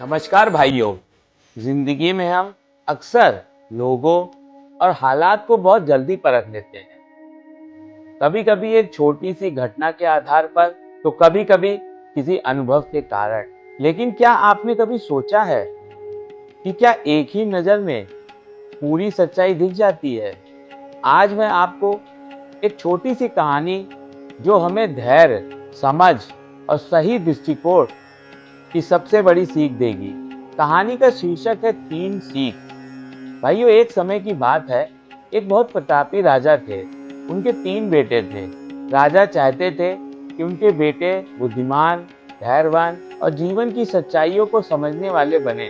नमस्कार भाइयों। जिंदगी में हम अक्सर लोगों और हालात को बहुत जल्दी परख लेते हैं। कभी कभी एक छोटी सी घटना के आधार पर, तो कभी कभी किसी अनुभव के कारण। लेकिन क्या आपने कभी सोचा है कि क्या एक ही नज़र में पूरी सच्चाई दिख जाती है? आज मैं आपको एक छोटी सी कहानी जो हमें धैर्य, समझ और सही दृष्टिकोण की सबसे बड़ी सीख देगी। कहानी का शीर्षक है 3 सीख। भाइयों, एक समय की बात है। एक बहुत प्रतापी राजा थे। उनके 3 बेटे थे। राजा चाहते थे कि उनके बेटे बुद्धिमान, धैर्यवान और जीवन की सच्चाइयों को समझने वाले बने।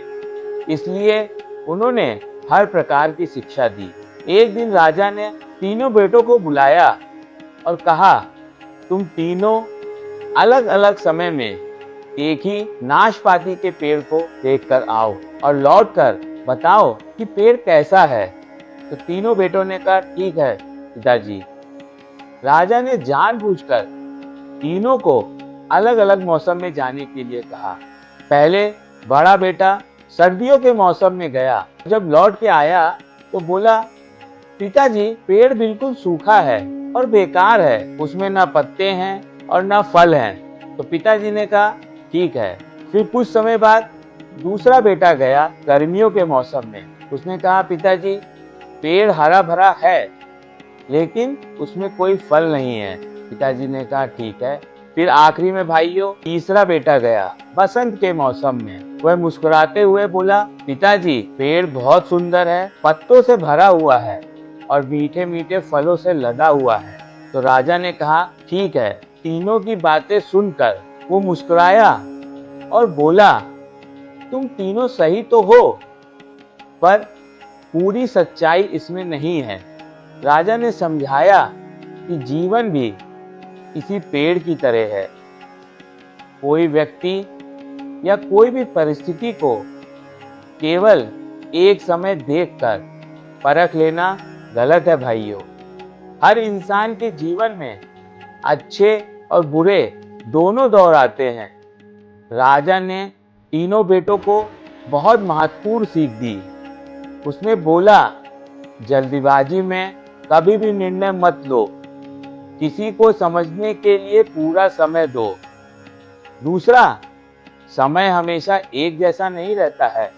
इसलिए उन्होंने हर प्रकार की शिक्षा दी। एक दिन राजा ने तीनों बेटों को बुलाया और कहा, तुम तीनों अलग अलग समय में एक ही नाशपाती के पेड़ को देखकर आओ और लौटकर बताओ कि पेड़ कैसा है। तो तीनों बेटों ने कहा, ठीक है पिताजी। राजा ने जानबूझकर तीनों को अलग अलग मौसम में जाने के लिए कहा। पहले बड़ा बेटा सर्दियों के मौसम में गया। जब लौट के आया तो बोला, पिताजी पेड़ बिल्कुल सूखा है और बेकार है, उसमें ना पत्ते हैं और ना फल हैं। तो पिताजी ने कहा, ठीक है। फिर कुछ समय बाद दूसरा बेटा गया गर्मियों के मौसम में। उसने कहा, पिताजी पेड़ हरा भरा है लेकिन उसमें कोई फल नहीं है। पिताजी ने कहा, ठीक है। फिर आखिरी में भाइयों तीसरा बेटा गया बसंत के मौसम में। वह मुस्कुराते हुए बोला, पिताजी पेड़ बहुत सुंदर है, पत्तों से भरा हुआ है और मीठे मीठे फलों से लदा हुआ है। तो राजा ने कहा, ठीक है। तीनों की बातें सुनकर वो मुस्कुराया और बोला, तुम तीनों सही तो हो, पर पूरी सच्चाई इसमें नहीं है। राजा ने समझाया कि जीवन भी किसी पेड़ की तरह है। कोई व्यक्ति या कोई भी परिस्थिति को केवल एक समय देखकर परख लेना गलत है भाइयों। हर इंसान के जीवन में अच्छे और बुरे दोनों दौर आते हैं। राजा ने तीनों बेटों को बहुत महत्वपूर्ण सीख दी। उसने बोला, जल्दीबाजी में कभी भी निर्णय मत लो, किसी को समझने के लिए पूरा समय दो। दूसरा, समय हमेशा एक जैसा नहीं रहता है,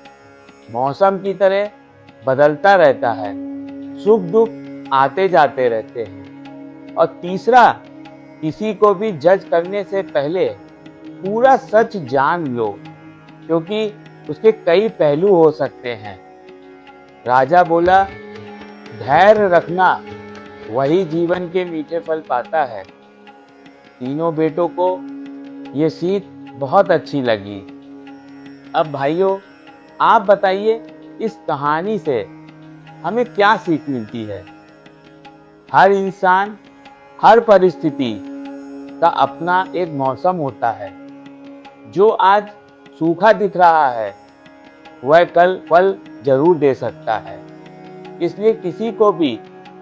मौसम की तरह बदलता रहता है। सुख दुख आते जाते रहते हैं। और तीसरा, किसी को भी जज करने से पहले पूरा सच जान लो, क्योंकि उसके कई पहलू हो सकते हैं। राजा बोला, धैर्य रखना वही जीवन के मीठे फल पाता है। तीनों बेटों को ये सीख बहुत अच्छी लगी। अब भाइयों, आप बताइए, इस कहानी से हमें क्या सीख मिलती है? हर इंसान, हर परिस्थिति का अपना एक मौसम होता है। जो आज सूखा दिख रहा है वह कल फल जरूर दे सकता है। इसलिए किसी को भी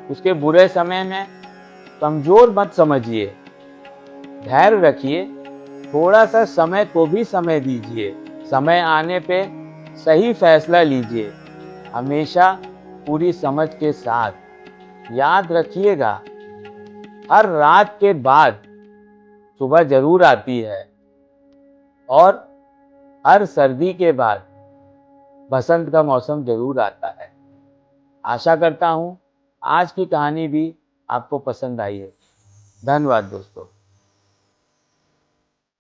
उसके बुरे समय में कमजोर मत समझिए। धैर्य रखिए, थोड़ा सा समय को भी समय दीजिए। समय आने पे सही फैसला लीजिए। हमेशा पूरी समझ के साथ। याद रखिएगा, हर रात के बाद सुबह जरूर आती है और हर सर्दी के बाद बसंत का मौसम जरूर आता है। आशा करता हूँ आज की कहानी भी आपको पसंद आई है। धन्यवाद दोस्तों।